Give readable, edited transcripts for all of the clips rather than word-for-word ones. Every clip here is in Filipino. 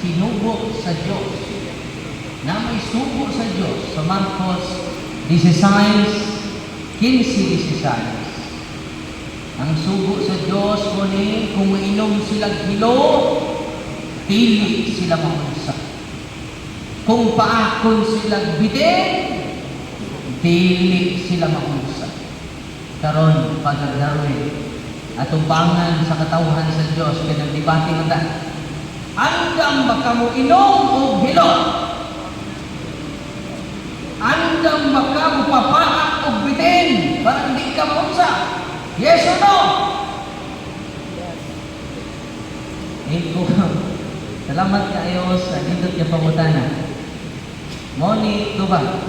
sinugo sa Diyos, na may sugo sa Diyos sa Marcos 16:15-16. Ang sugo sa Diyos kunin kung mainom silang hilo, dili sila maunsa. Kung paakon silang bitin, dili sila maunsa. Karon Father Darwin, atong bangan sa katawhan sa Diyos kaya nagdebate na ta. Andam makamu inom o hilo? Andam makamu papaak o bitin? Parang di ka maunsa. Yes or no? Ito. Salamat kayo sa dito niya pangutana. Moni, ito ba?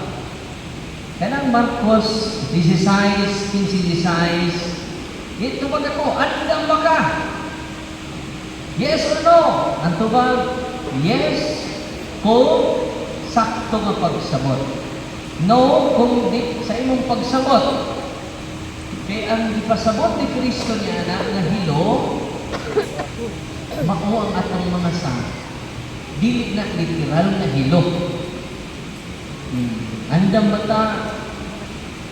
Kanang Marcos 16:15-16, ito ba ako? Andam ba ka? Yes or no? Anto ba? Yes kung sakto nga pagsabot. No kung di sa imong pagsabot. Kaya ang ipasabot ni Kristo niya na nga hilo, mao ang atong mga sa dili na literal na hilo. Andam bata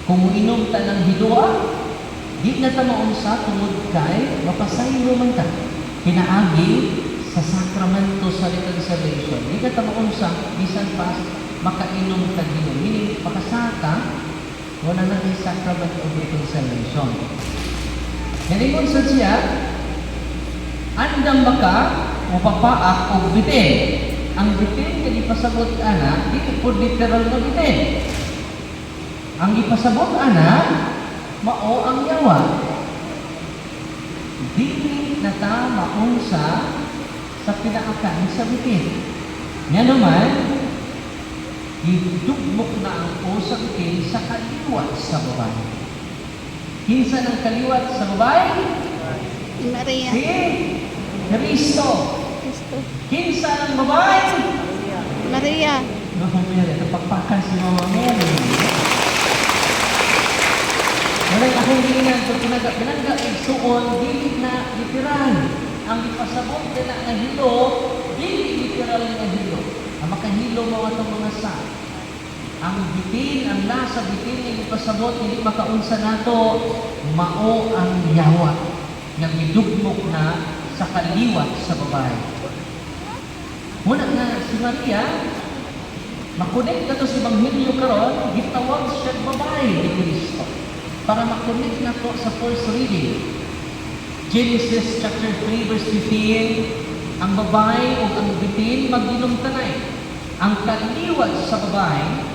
kung inom ta ng hiloa, di na ta maunsa tungod kay mapasaylo man ta. Pinaagi sa sakramento sa reconciliation. Di ka ta maunsa bisan pa makainom ta hilo. Meaning pakasaka wala na kay sacrament of reconciliation. Ngayon sa siya, andam baka mapapaak o bitin. Ang bitin na ipasabot ana, di po literal na bitin. Ang ipasabot ana, mao ang yawa. Dili na ta maunsa sa pinaakan sa bitin. Nga naman, idugmok na ang usang bitin sa kaliwat sa babae. Kinsa ng kaliwat sa babae? Maria. Si Kristo. Kinsa ng babae? Maria. Mama Mary, napagpakan si Mama Mary. Walang akong gilingan kung pinagka igsuon, dili na literal. Ang ipasabot na nga hilo, dili literal nga hilo. Ang makahilo mo itong mga sa. Ang bitin, ang lasa bitin, ang ipasabot, hindi makaunsa nato, mao ang yawa. Nga midugmok na sa kaliwat sa babae. Muna nga si Maria, makunik na to sa Ebanghelyo karon, gitawag siya babae ni Kristo. Para makunik na to sa first reading. Genesis chapter 3 verse 15, ang babae o ang bitin mag-inom tanay. Ang kaliwat sa babae,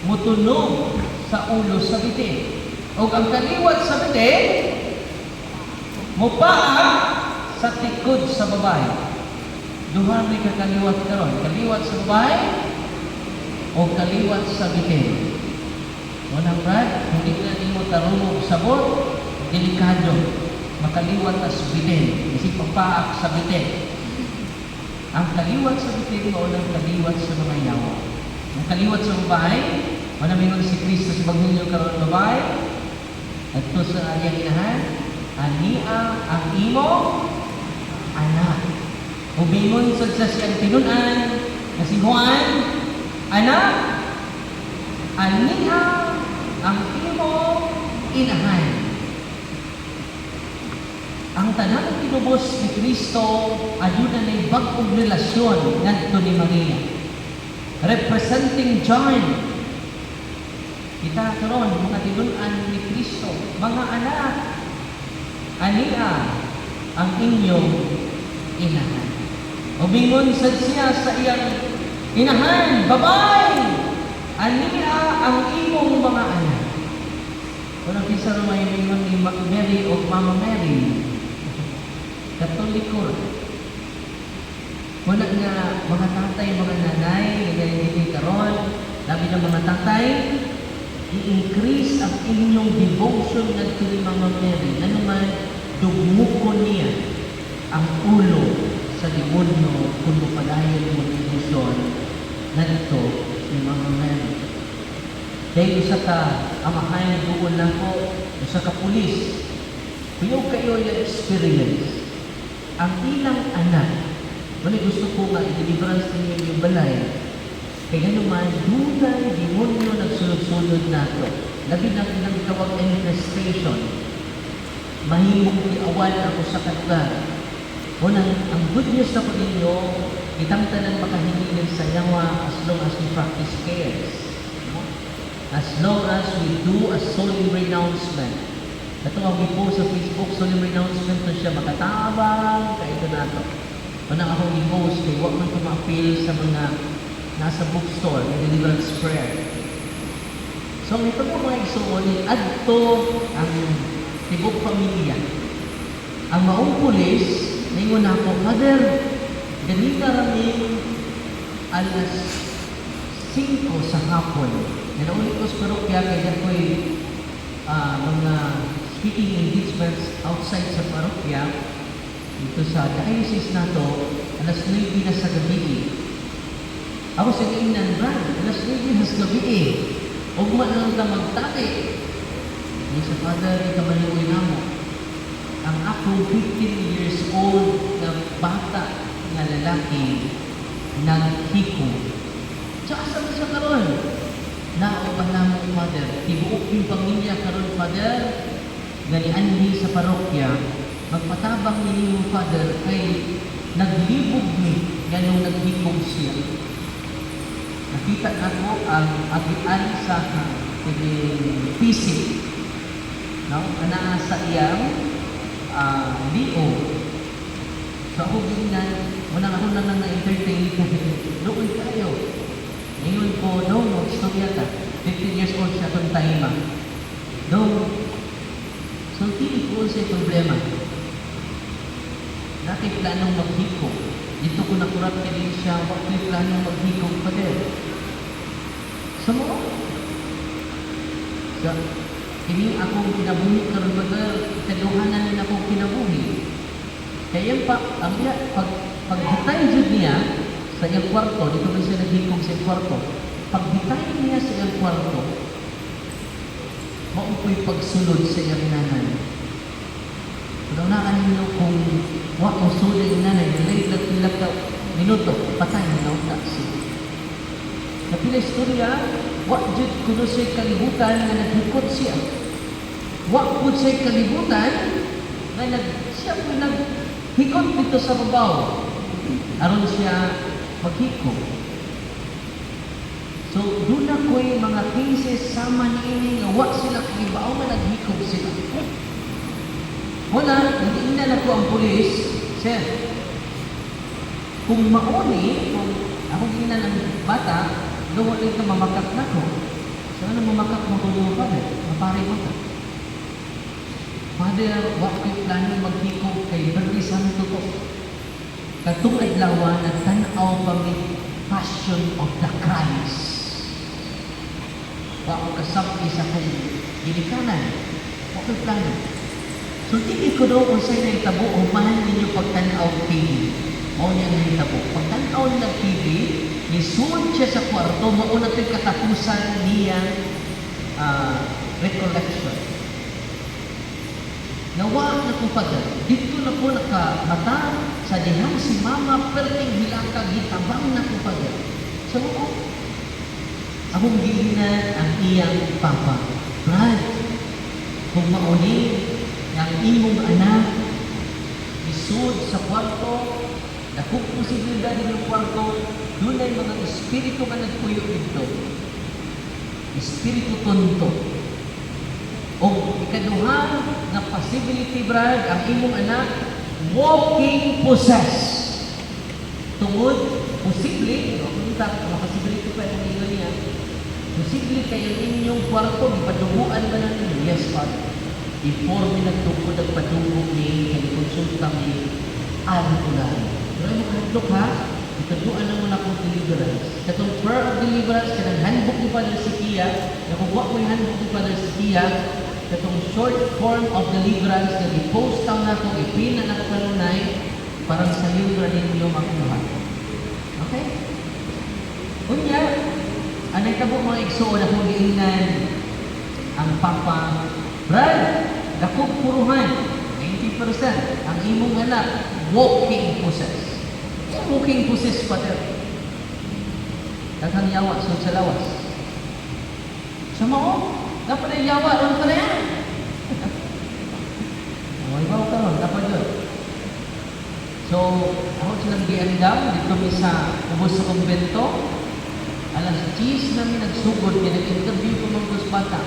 mutunog sa ulo sa bitin. O ang kaliwat sa bitin, mupaak sa tikod sa babae. Duha may kakaliwat karon, kaliwat sa babae o kaliwat sa bitin. Unang brad, hindi na nimo tarunog sabot, delikado, makaliwat sa bitin, isip papaak sa bitin. Ang kaliwat sa bitin o ang kaliwat sa mga yawa. Ang kaliwat sa babae, manamingol si Kristo sa Ebanghelyo karon babae, at ito sa iyang inahan, ania ang imo anak. Ubingon sa siyang tinunan na si Juan, anak, ania ang imo inahan. Ang tanang tinubos ni Kristo, ayuda na bagong relasyon ngadto ni Maria. Representing John. Kita karon mga tinunan ni Kristo, mga anak, ania ang inyong inahan. Ubingon sa siya sa iyang inahan, babae, ania ang imong mga anak. Kung kisa rumay mingon ni Mary o Mama Mary, Katoliko. Wala nga mga tatay, mga nanay, nagayagin karon, labi ng mga tatay, i-increase ang inyong devotion ng kay Mama Mary. Ano man, dugmukon niya ang ulo sa demonyo kung mapadayon mo devotion na ito ni Mama Mary. Dahil isa ka amahay buon lang po, isa ka pulis, kuyog kayo yung experience. Ang ilang anak, Wala gusto ko nga i-deliverance ninyo yung balay. Kaya naman, dunay demonyo nagsunod-sunod nato. Labi na nagtawag infestation. Mahimong iawal ako sa kalugar. Unang, ang good news na po ninyo, itamtanan makahingi ng sayawa as long as we practice cares. As long as we do a solemn renouncement. Ito ang i-post sa Facebook, solemn renouncement na siya, makatabang, kaito na ito. Unang akong i-post, kaya huwag man ito ma-appeal sa mga nasa bookstore, may deliverance prayer. So, ito po mga isuunin, adto ang tibok pamilya. Ang maong pulis, ngayon ako, Father, ganita raming alas 5 sa hapon. Naulit ko sa parokya, kaya ko'y mga speaking engagements outside sa parokya, dito sa diocese na to, alas 9 na sa gabi. Ako sa kainan, Brad, alas 9 na sa gabi. Ugma na lang ka magtati. Hindi sa Father, ikamalingay na mo. Ang akong 15 years old na bata na lalaki naghiko. Tsaka saan siya karon? Nauban na mo, Father. Tibuok yung pamilya karon, Father. Ganian sa parokya. Magpatabang ninyo, Father, kay naglibog ni ganong naghikog siya. Nakita ako ang agian sa PC. No? Ana sa iyang Leo. So ako ganyan, wala ako na lang na-entertain doon tayo. Ngayon po, no, mag-storya ka. 15 years old siya kung time. No. So, hindi po siya problema. Dati planong maghiko. Dito ko nakurat ka din siya, wag ko planong maghiko pa din. So, ini akong kinabuhi karon baga, kaduhanan din akong kinabuhi. Kaya ang paghitay jud niya sa iyang kwarto, dito na siya naghikog sa iyang kwarto. Paghitay niya sa iyang kwarto, maupoy pagsulod sa iyang nanay. Naunaan ninyo kung wak o sulod yung nanay, nilag ka minuto, patay na nauta siya. Sa pila istorya, wak jud kuno siya kalibutan na naghikot siya. Wak po siya kalibutan na siya po naghikot dito sa babaw. Aron siya maghikot. So, doon na ko yung mga cases sama ni nga wak sila kalibaw na naghikot sila. Wala, hindi na ko ang pulis, sir. Kung mauni, kung ako hindi na ng bata, doon ulit ka mamakak na ko. So, ano mamakak mo kung doon pa rin? Mapari mo ka. Father, wak ko yung plano maghikog kay Bernie Santo ko. Katong adlaw na tanaw kami Passion of the Christ. Wak ko kasabi sa kong ginikanan. Wak ko yung plano. So, hindi ko doon kung sa'yo na itabo, umahan ninyo pagtanaw TV. Mao niya na itabo. Pagtanaw ng TV, nisuod siya sa kwarto, mauna ito'y katapusan niyang recollection. Nawa na ko pagka, dito na po nakamata sa dihang si Mama, perting hilaka, gitabang na ko pagka. So, akong giinan ang iyang papa. Brad, kung mauni, ang imong anak, isud sa kwarto, dakong posibilidad ng kwarto, doon ay mga espiritu ka nagpuyo dito. Espiritu tonto. O ikaduha na possibility, Brad, ang imong anak, walking possessed. Tungod, posible, mga possibility pa yung inyo niya, posible kayo inyong kwarto, ipaduguan ba na ninyo? Yes, Father. Before mi nagtugod ang padungog ni konsulta mi albulan. Pero mo kadlok ha, itaduan na mo na kong deliverance. Katong prayer of deliverance, kanang handbook ni Father Sikia, nakuha ko yung handbook ni Father Sikia, katong short form of deliverance na i-post down na kong ipin na nakakanunay, parang sa libra ninyo makuha. Okay? Unya, anay ka po mga igsoon na kong giingnan ang Papa Brad, dakog puruhan, 90%, ang imong anak, walking possessed. Booking pusis pa der. Daghang yawa sa lawas. Sa mao, dapat ay yawa ron pa na yan. Ibaw ka ron, dapat yun. So, ako silang giandam dito mi sa ubos sa kumbento. Alas 10 namin nagsugod, kaya nag-interview ko mga dos bata.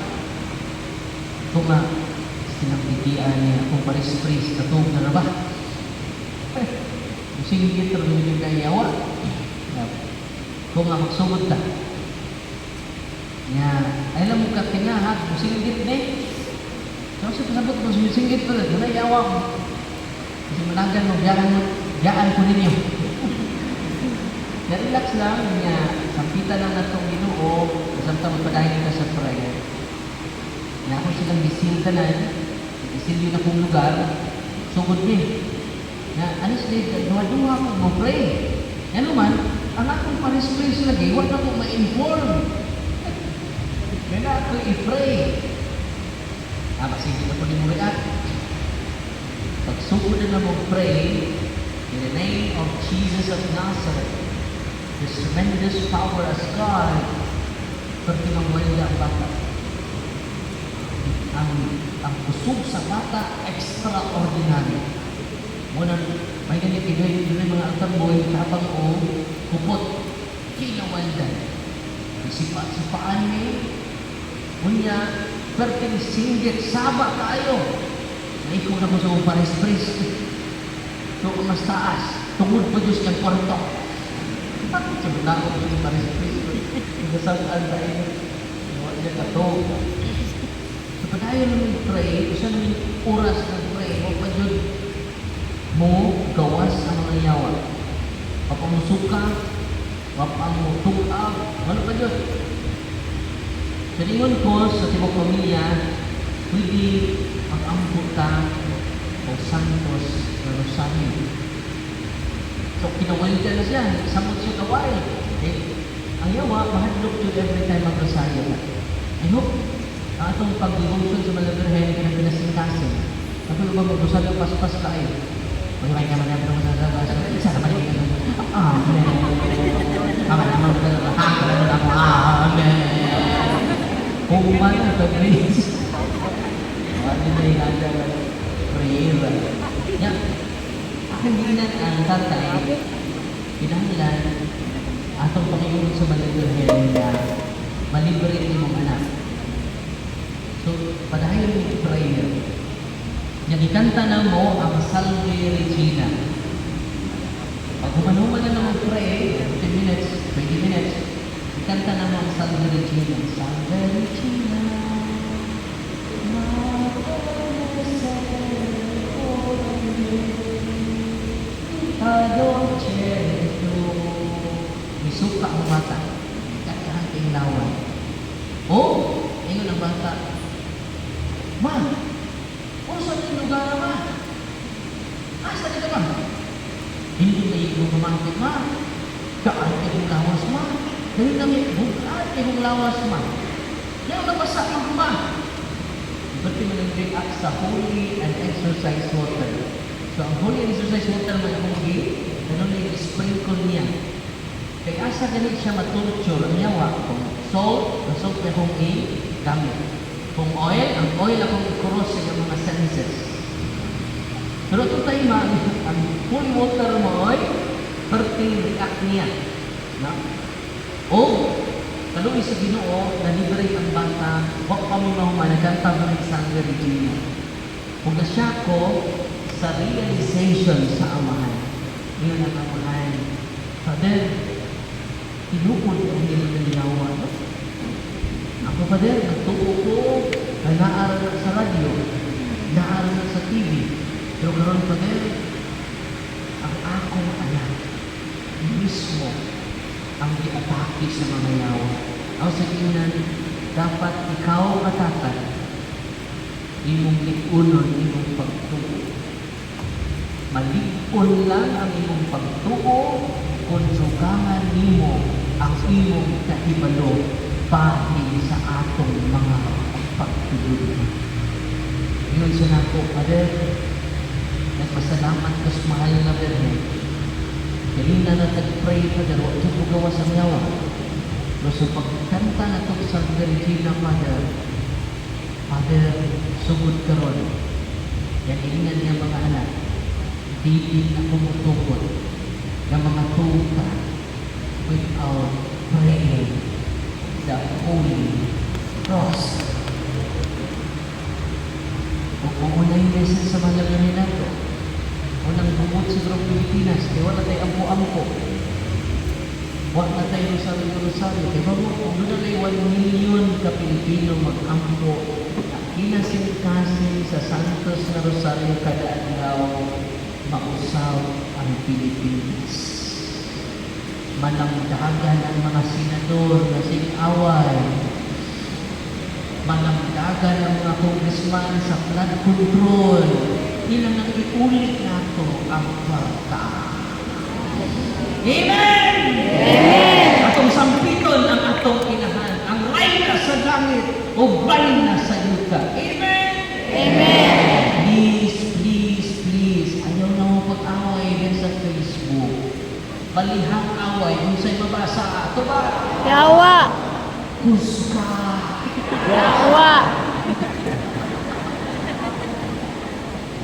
Ito nga, sinapitian niya akong paris-pris, katong na ba? Sige, ito rin yung kayawa. Kung nga magsugod ka. Alam mo ka tinahag, musinggit na eh. So, pasabot mo, musinggit ko lang, doon ay yawa mo. Kasi managan mo, gaan ko ninyo. Na-relax lang, sampita lang na itong Ginoo, samtang magpadahin ka sa prayer. Ako silang gisiltanan, gisil yun akong lugar, sugod din. Honestly, duha-duha ko mo pray. Yan naman, ang akong paris-praise lagi, huwag na akong ma-inform. Kaya ako i-pray. Sige na po ni mo react. Pagsugod na mo pray, in the name of Jesus of Nazareth, this tremendous power as God, perti mangwalda ang bata. Ang kusog sa bata, extraordinary. Muna, may ganit ibig mga altarboy, kapang o, kupot, kinawaldan. Sipaan ni, unya, perting singgit, saba tayo. Naiko na ko sa mga pares-pres. So, mas taas, tungod pa Diyos yung kwarto. Bakit siya manakot yung pares-pres? Nagasaan tayo. Huwag niya kato. So, padayo namin pray, isa namin oras ng pray, huwag pa Diyos mo gawas ang mga yawa. Papamusuka, papamutukab, ano pa Diyos? Sa lingon ko sa tibok pamilya, pwede mag-ambot ka o santos na rosario. So, kinawal ka na siya, samot siya kawal. Ang yawa, mahadlok to every time mag-rosario ka. I hope, ang atong pag-devotion sa Malaberhen, pinasingkasin. Kapag ba mag-rosario, pas-pas ka ay. May naman na naman sa labas. Isa naman yung amen. Amen naman ka na ako, amen. Kung man ang pag-praise. Ano na yung ada prayer. Yan. Hindi ang tatay, pinanglan atong Panginoon sa Malaberhen na malibre ni mong anak. So, padayon yung prayer. Yang ikanta na mo ang Salve Regina. Pag humanuman na naman pray, 15 minutes, 20 minutes, ikanta na mo ang Salve Regina. Salve Regina, misuka ang bata. Kakahan kayong lawan. Ingon ang bata. Ma! Saan yung lugar ma? Saan ka ba? Hindi na yung kumangkit ma. Kaan kayong lawas ma. Dahil namin, bukaan kayong lawas ma. Yung nabasa ang ma. Berarti menunjuk sa holy and exercise water. So, ang holy and exercise water na yung ganun na yung sprinkle niya. Kaya asa ganit siya maturture ang yawa kung salt na kung i-gamit. Kung oil, ang oil akong i-cross sa yung mga senses. Pero ito tayo ang full water mo oil, perting react niya. No? O, kaluwi sa Ginoo, na-liberate ang bata, huwag kami mahumanaganta ng Salve Regina. Kung na siya ko sa realization sa Amahan. Ngayon ang Amahan. Father, tinukod ang nilalayawa. Ako, Father, nagtuko ko na naaral sa radyo, naaral sa TV. Pero karon, Father, ang akong anak, mismo, ang diatake sa mga yawa. Ang sabihin dapat ikaw katakan, imong likunon, imong pagtuo. Malikon lang ang imong pagtuo, kung sugangan nimo ang imong kahibalo bahid sa atong mga pagtulog. Yun siya na po, Father, nagpasalamat kas mahal na Berhen. Kanina na nag-pray pa dyan, huwag ito gawas ang yawa. Pero sa pagkanta na ito sa Virginia, Father, sugod ka ron. Yan ingan niya mga anak, di na kumutukot ng mga tuka without praying the Holy Cross. Kung una yung lesson sa mga lagyan nato, unang bumot sa Pilipinas, kaya wala tayo ampo-ampo. Wala tayo Rosario. Kaya kung doon na tayo 1 million ka Pilipino mag-ampo, kinasingkasin sa Santos na Rosario kada adlaw, mausaw ang Pilipinas. Manamdagan ang mga senador na sing-away. Manamdagan ang mga congressman sa flood control. Ilang nang iulit nato ang kwarta. Amen! Amen! Atong sampiton ang atong inahan. Ang rayna sa langit o bayna sa yuta. Amen! Amen! Please. Ayaw na mo pag-away din sa Facebook. Balihang away. Kung sa'y mabasa, ito ba? Yawa. Kuska. Yawa.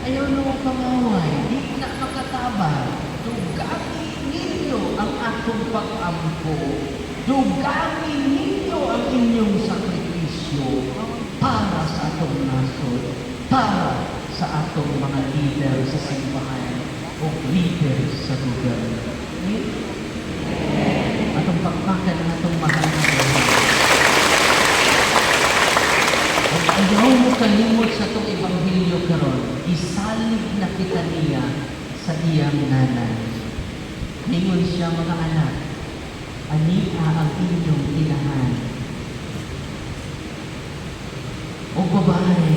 Ayaw na mo pag-away. Di na makatabang. Dugami ninyo ang atong pag-ampo. Dugami ninyo ang inyong sakripisyo para sa atong nasod, para sa atong mga leader sa simbahan o leader sa lugar. Atong pagpakan ng atong mahal na Diyos. Kung ayaw mo kalimot sa itong ebanghelyo karon, isalig na kita niya sa iyang nanay. Ningon siya mga anak, ania ang inyong inahan. O babae,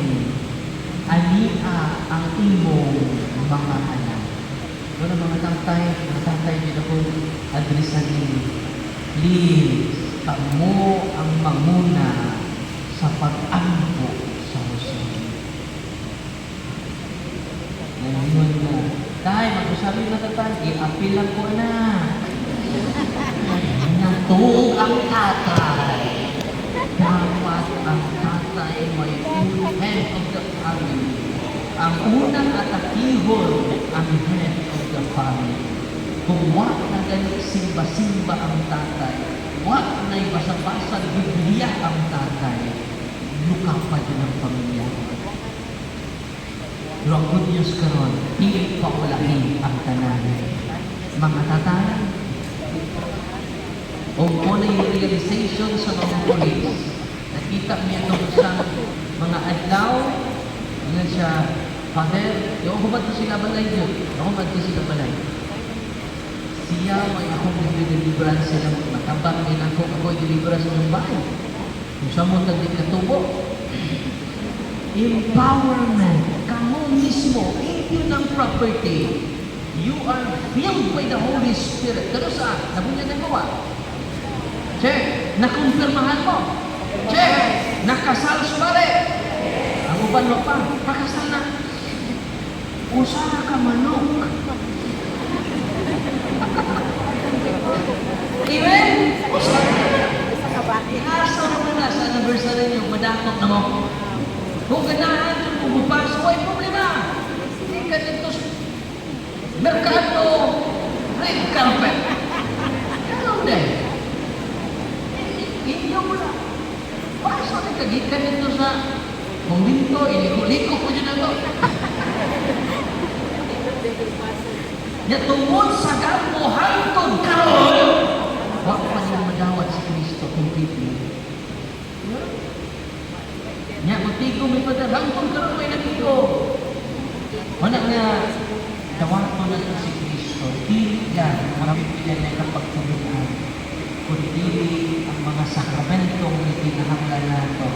ania ang imong mga anak. Doon ang mga tatay din ako adresan ni please, kamo ang manguna sa pag-ampo sa Rosario. Ngayon na, tay, mag-usabi na tatay, i-apil lang ko na. Natuog ang tatay. Dapat ang tatay may head of the family. Ang unang atakihon ang head of the family. Kung wak na ganit simba-simba ang tatay, wak na'y basa-basa Biblia ang tatay, lukapan din ang pamilya. Pero ang good news karon, hindi pa walahin ang tanan. Mga tatay, o kung yung realization sa mga pulis, nakita niya ito sa mga adlaw, yun siya, Father, yung ako ba ito sila balay yun? Ako ba ito sila balay? Siya, may akong nag-deliverance sila, matabang din ako'y deliverance ng bahay. Kung sa mo nagdikatubo, empowerment, kamo mismo, hindi ng property. You are filled by the Holy Spirit. Pero saan? Nabunya na gawa. Check. Nakumpirmahan mo. Check. Nakasal sa bali. Ang uban mo pa. Pakasal na. Usara ka manok. Amen? Usara ka manok. Asa mo na sa anniversary niyo, madakot na mo. Kung ganahan yung pubupan, so ay problema. Hindi ka dito sa merkado, red carpet. Ano din? Inyo mo na. Paso na kagitan dito sa kumbinto, iliko-liko ko dyan na to. Tungod sa gampo hangtod karon, wag pa niya madawat si Kristo completely. Nya magtigo may padahangtod karon may natigo. Wala nga dawat mo na si Kristo. Dili yan, maraming pila na kapagtulunan. Kundi ang mga sakramentong itinahanglan nato.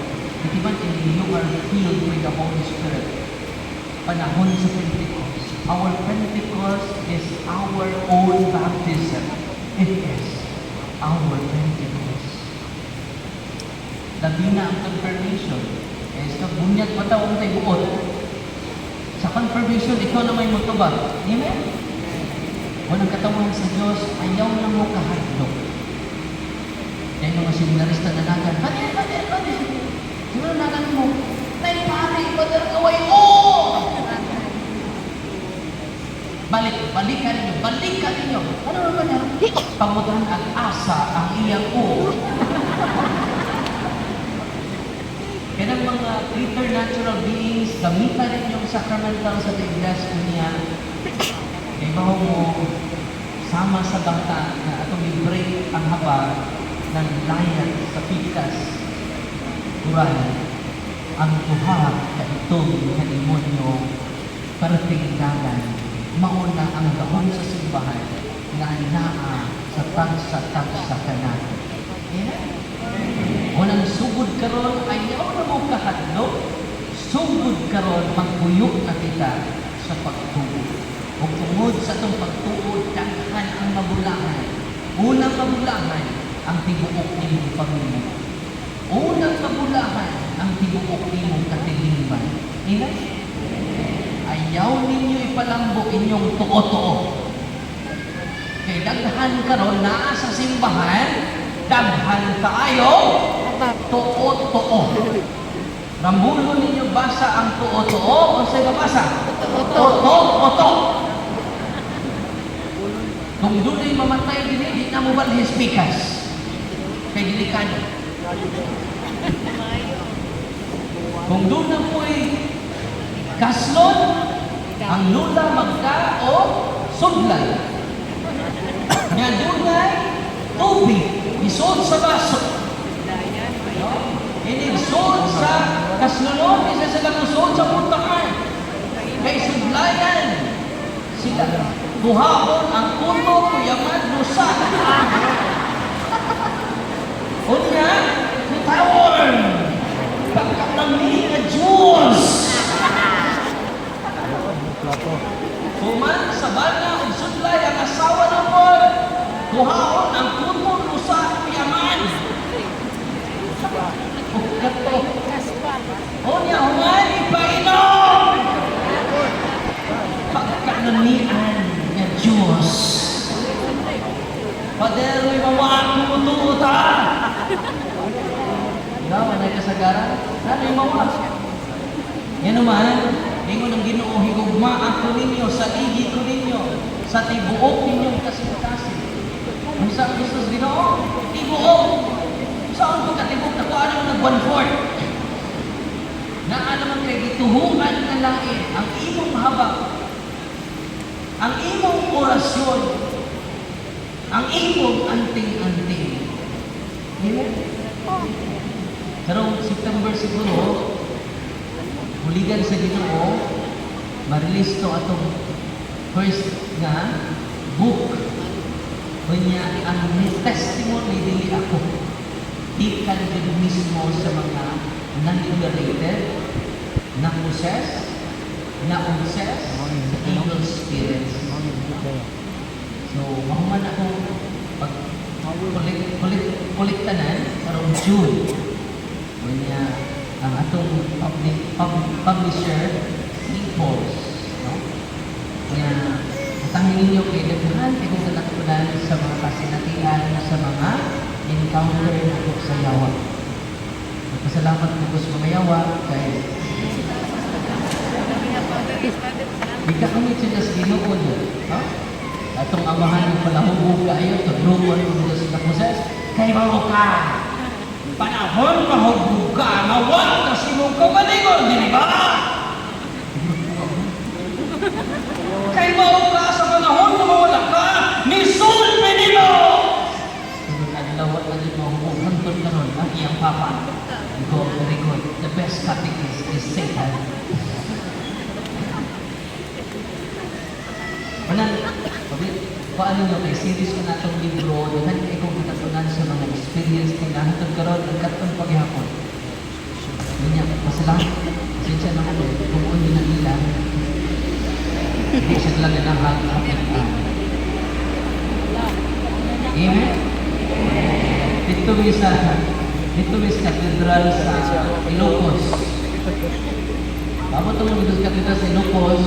Iti ba you are filled with the Holy Spirit? Panahon sa Pentecost. Our Pentecost is our own baptism. It is our Pentecost. Labi na ang confirmation. Sa bunyag patawang tayo bukod. Sa confirmation, ikaw na may mutubag. Amen? Walang katawan sa Diyos, ayaw na mo kahadlok. Kaya yung mga seminarista na nagan, hadi. Siguro nagan mo, nay pare, badar kaway mo! Balik ka ninyo. Ano naman yan? Pamutan at asa ang iyang o. Kaya ng mga preternatural beings, gamitan rin yung sacramental sa iglesia niya. Kaya baho mo, sama sa bangka na atong i-break ang haba ng layan sa pikas. Kuran, ang tuha ka itong kanimonyo pertinggalan. Mauna ang gahon sa simbahan na naa sa tagsa-tagsa ka natin. Walang sugod karon ayaw na mo kahadlok. Sugod karon magbuyo na kita sa pagtuo. O tungod sa itong pagtuo, daghan ang mabulahan. Unang mabulahan ang tibuok nimong pamilya. Unang mabulahan ang tibuok nimong katilingban. Ayaw ninyo ipalambok inyong tuo-tuo. Kaya daghan karon naa sa simbahan, daghan kaayo tuo-tuo. Rambulo ninyo basa ang tuo-tuo o sa babasa? Tuo-tuo. Kung doon mamatay din, di na mo balhis pikas. Kaya delikado. Kung doon na po'y kaslon, ang lula magka o sudlay. Nga doon ay tubig, isod sa baso. Inisod sa kaslunod, isa sa kalusod sa puntakan. Kay sudlayan, sila buhapon ang kuno, kuyaman, lusa. Unya, tawon, pagkakami na Diyos. Human sa bala o sudlay ang asawa ng Lord, buhapon ang kuno, lusa, kuyaman. Unya, human, ipainom. Pagkanamian ng Diyos. Pader, may mawaan kumutuo ta. Wala na kasagaran. Ano yung mawaan? Yan naman, ingon ang Ginoo, higugmaan ko ninyo, sa igi ko ninyo, sa tibuok ninyong kasing-kasing. Kung saan gusto sa Ginoo? Tibuok. Saan ko katibok na kung ano nag-1-4? Naalaman kay gituhuan na lain ang imong habang, ang imong orasyon, ang imong anting-anting. Amen? Karong September siguro, muligan sa Ginoo, ma-release to atong first nga book. Kunya, ang testimony dili ako. Ikan din mismo sa mga non-liberated, na-possess, na-obsess, evil spirits. So, mahuman ako pag-kuliktanan karong June. Kunya, ang atong publisher, Nichols. No? Kaya, matangin ninyo kay daghan, kung kanatulan sa mga kasinatian, sa mga encounter na ako sa yawa. Magpasalamat ko sa mga yawa kay di ka kami sila sa Ginoo niyo. Atong amahan ng palahubog kayo, tudluan ko nila sa kaposes, kay mao ka. Panahon mahubog ka, mawag kasi mong kabalingon, di ba? Kay mao ka sa panahon na mawala ka, nisulpi nilo! Lawat na din mahubog, hantod na ron ang iyang papa. Go, very good. The best catechist is Satan. Paano nyo kay series ko na itong libro, dahan kayo kong katatunan sa mga experience nila, hantod karon ang katong paghihapon. Ganyan, masalamat. Pasensya na ako, kumuon din ang nila. Hindi siya talaga nahag-apit. Amen? Dito may katedral sa Ilocos. Bago itong mga katedral sa Ilocos,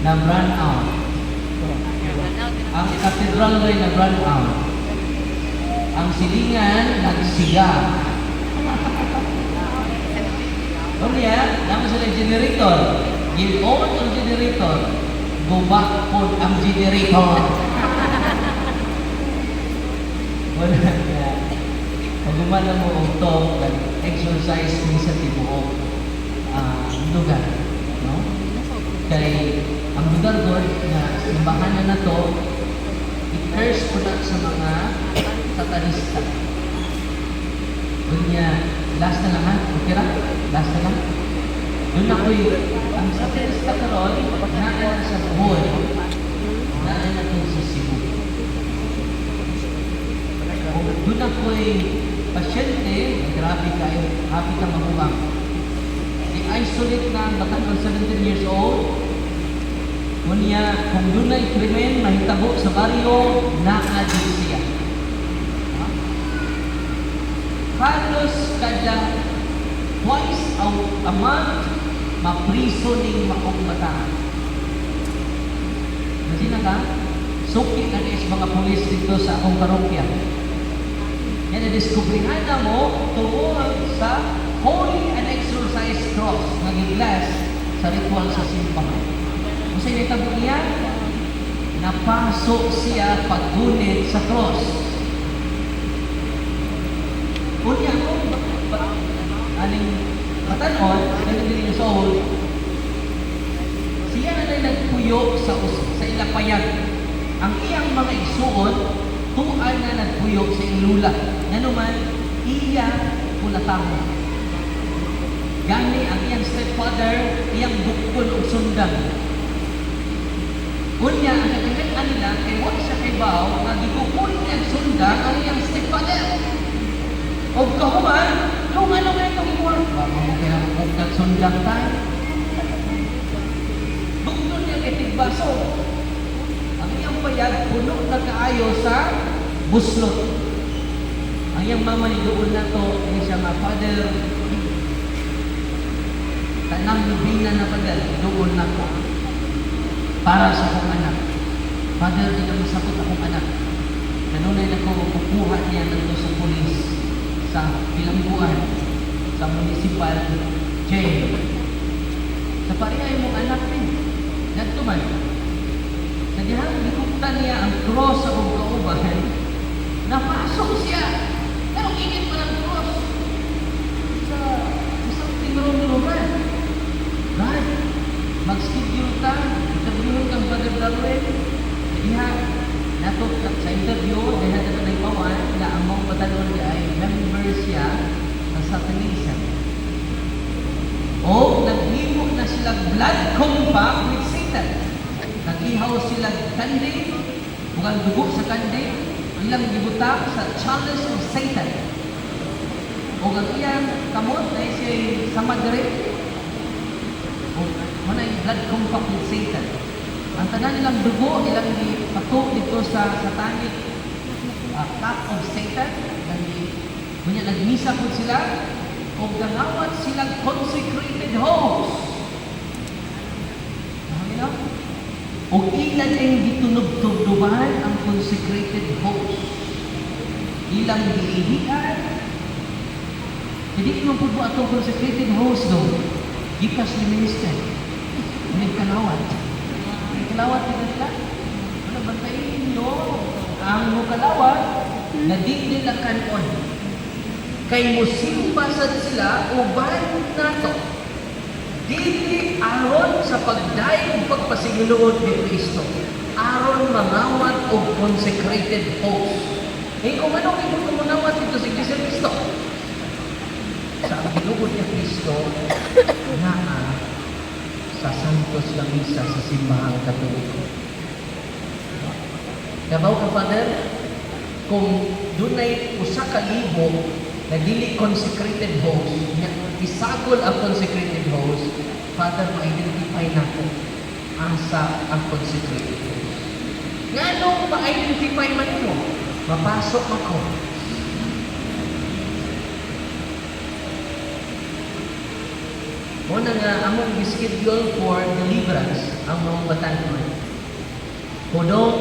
na run out. cathedral ray nag-run out. Ang silingan nagsiga. Unya, naman sila generator. Gil-on ang generator. Gubak po ang generator. Wala na. Pag gumana mo og to, exercise mo sa tibuok lugar. No? Kay ang lugar doon na simbahan na to, i-curse po na sa mga satanista. Unya, last na lang ha? Okay ra? Last na lang? Doon ako'y, ang satanista karon, naan sa buhay, naan na to sa Cebu. Doon ako'y pasyente, grabe kayo, happy ka mabuhang. I-isolate na ang batang ng 17 years old. Unya, kung doon ay krimen, mahitabo sa baryo, na-addict siya. Halos kada twice a month, mapriso ning maong bata. Kasi na ka, suki na is mga pulis dito sa akong parokya. Yan na-discoveryhan na mo tungkol sa Holy and Exorcised Cross na giglas sa ritual sa simbahan. Kung sa'yo nitabo niya, napasok siya paggunit sa cross. Unya ako, aning matanon, ganun din yung soul, siya na nagpuyo sa ilapayan. Ang iyang mga igsuon, tuan na nagpuyo sa ilula. Nanuman, iya pulatamo. Gani ang iyang stepfather, iyang bukol o sundang. Unya, ang nagkakailan nila, kay wala siya kay Bao, na gikukul niyang sundang ang iyang stepfather. O kahuman, kung ano nga itong iwan, baka mo kaya kung nagsundang tayo. Bukod niya itigbaso. Ang iyang bayad, puno na kaayo sa buslot. Ang iyang mama ni doon na to, ay siya nga, Father, tanang lubina na padal, doon na ko. Para sa akong anak. Father, di na masakot akong anak. Nanunay na ko, kukuha niya nito sa polis, sa bilangguan, sa municipal jail. Sa parihay mong anak din. Nagtuman. Sa dihang gikuptan niya ang cross sa kaubahan, napasok siya. Pero ingit pa ng cross. Sa isang tinuro-nururan. Right? Mag-schedule ka, sabihin kang Brother Darwin, diha, nato sa interview, diha na ito nagpawan, na ang mga patalon niya ay member siya ng Satanism. O, naghimo na silang blood compact with Satan. Nag-ihaw silang kandi, bukan dugo sa kandi, ilang gibutak sa chalice of Satan. O, ang iyang kamot na siya sa Madrid, mana yung blood compact with Satan. Ang tanan nilang dugo, ilang ipatok dito sa satanic cup of Satan. Kanya nagmisa po sila, o gangawat silang consecrated host. O ilan ang gitunog-tugduban ang consecrated host. Ilang giihian. Hindi mo po atong consecrated host doon. Gikas ni minister. May kalawat. May kalawat na nila. Ano bantayin nyo? Ang mukalawat na di nila kanon. Kay musimba sad sila uban nato. Dili aron sa pagdaig pagpasiguluod ni Kristo. Aron mangawat og consecrated host. Eh kung ano kayo mangawat dito si Kristo? Sa bilugod ni Kristo na sa Santos ng Misa sa Simbahang Katoliko. Kabaw ka, Father, kung doon ay usa ka libo na dili consecrated host, isagol ang consecrated host, Father, ma-identify na ko asa ang consecrated host. Nga nung ma-identify man mo, mapasok ako. Una nga, among schedule for deliverance ang mga batanon. Kudong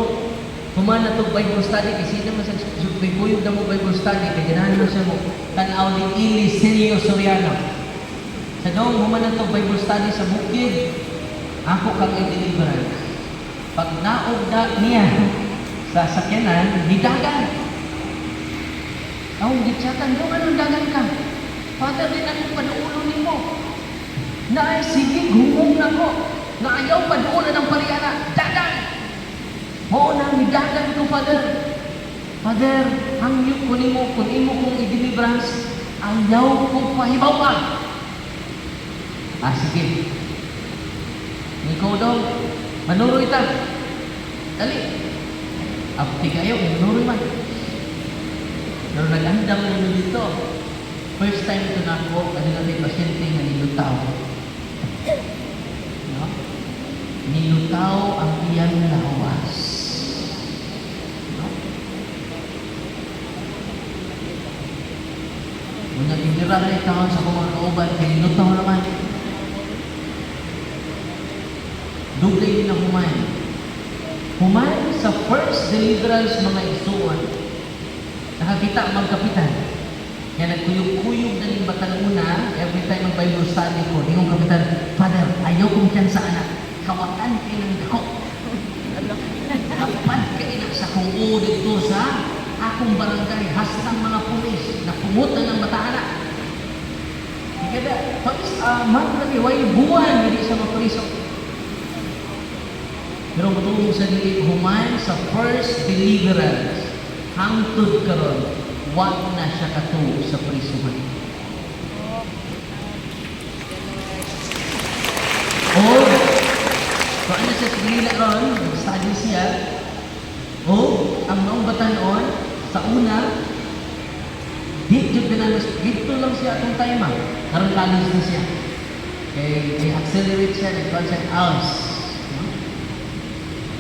Human na itong Bible study, kasi naman sa kuyog na mo Bible study, kaya ganahan mo siya mo, tanaw ni Ili Sirio Soriano. Sa doon, human na itong Bible study sa bukid, ako kang i-deliverance. Pag naugda niya sa sakyanan, hidagan. Ang gitsatan, doon anong dagan ka? Father, din akong panuulo ni mo. Na ay, sige, humong na ko. Na ayaw panuulo ng pariana. Dagan! Oo na, hidagan ko, Father. Father, hangyok ko ni mo, kung imo kong i-deliverance, ayaw ko pahibaw ka. Sige. Ikaw daw, manuroy ta. Dali. Apti kayo, manuroy man. Pero nag-andam naman dito. First time ito na ako, kasi natin pasyente nga nilutaw. No? Nilutaw ang iyang lawas. No? Muna tinira na itaon sa kumang kauban, kaya nilutaw naman. Duglay din ang human. Human sa first deliverance mga isuon. Nakakita ang kapitan. Kaya nagkuyog-kuyog na rin batang una, every time ang Bible study ko, yung kapitan, Father, ayaw kong dyan sa anak. Kawakan kayo ng dako. Kapad kayo sa kung dito sa akong barangay, hastang mga pulis, napungutan ng bata anak. Kaya magkali, way buwan, hindi sa mga puliso. Pero matulong sa dili human sa first deliverance hangtod karon wag na siya katu sa prisuhan. So ano siya sinila ron, study siya. Ang maong batanon sa una dito lang siya atong time karon lalis na siya. I-accelerate siya, nag-consent hours.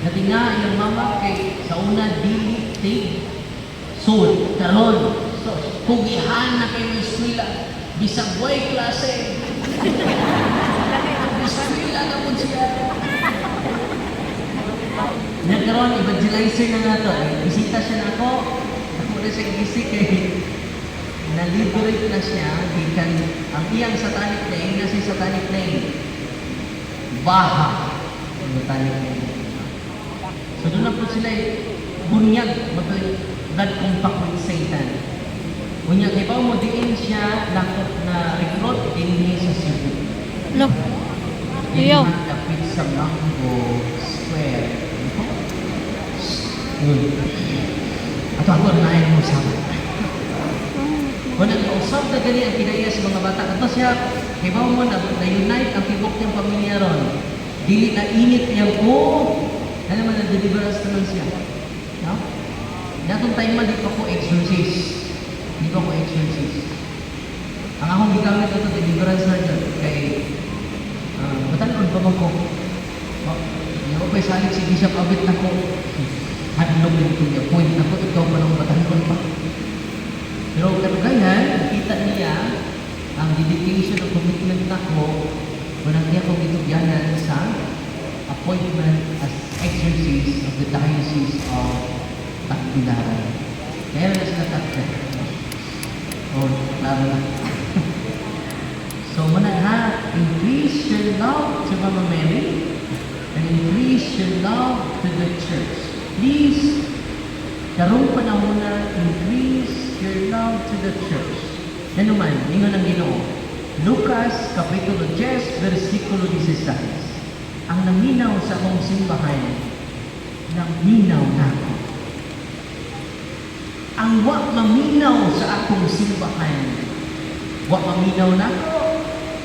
Natinga yung mama kay sa una dili tig sul karon so pugihan na kay may eskwela bisag way klase eskwela na po siya nagkaroon evangelizer na nato bisita siya na ako na siya gisik kay na-liberate na siya gikan ang iyang satanic name na si satanic name Baha ang satanic name. So doon na po sila bunyag, blood compact with Satan. Bunyag, iba mo diin siya na-recruit din sa Cebu. No. Iyo. Kapit sa Mango Square. At ako na mo sa kung nag-usap na gani ang kinaya sa mga bata, ito siya, iba mo na-unite ang tibok niyang pamilya ron. Dili na init niyang alam mo, na-deliverance naman siya. No? Datong time man, di pa ko exorcist. Ang akong gigamit ito, deliverance na dyan. Kay, batanon pa ba ko? Hindi ko pa'y salit si Bishop Abit na ko. Hadlong din ito niya. Point na ko, ikaw pa lang batanon pa. Pero kaya, kita niya ang dedication o commitment na ko walang niya kong itugyanan sa appointment as exorcist of the Diocese of Tacbilaran. Kaya na sila tatlo. Klaro na. So, increase your love to Mama Mary and increase your love to the church. Please, karong panahon na increase your love to the church. Yan naman, ingon ang Ginoo. Lucas, Kapitulo 10, versikulo 16. Ang naminaw sa akong simbahan, naminaw na ako. Ang wa maminaw sa akong simbahan, wa maminaw na ako,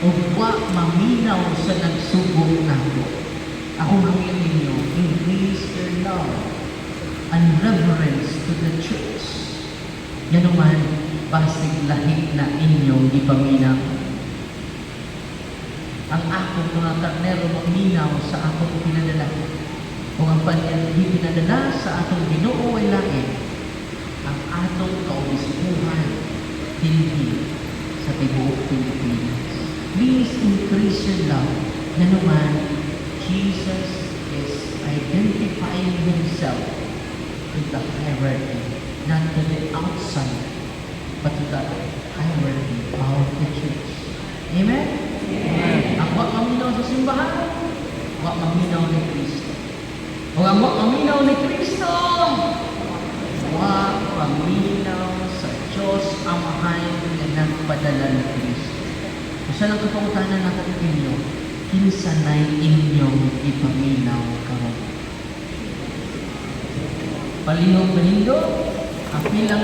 o wa maminaw sa nagsubok na ako. Akong hangin ninyo, increase your love and reverence to the church. Yan naman, basig lahit na inyong ipaminaw. Ang akong mga karnero maminaw sa akong pinadala. Kung ang panyan pinadala sa atong Ginoo ay langit, ang atong kaubispuhan hindi sa tibuok Pilipinas. Please increase your love. Na naman, Jesus is identifying Himself to the hierarchy, not to the outside, but to the hierarchy of the church. Amen? Amen. Ang wak maminaw sa simbahan, wak maminaw ni Kristo. O ang wak maminaw ni Kristo, wak maminaw sa Diyos Amahay na nagpadala ni Kristo. Kung saan ang kapangutanan natin inyo, kinsanay inyong ipaminaw karon. Palihog-palihog, ang pilang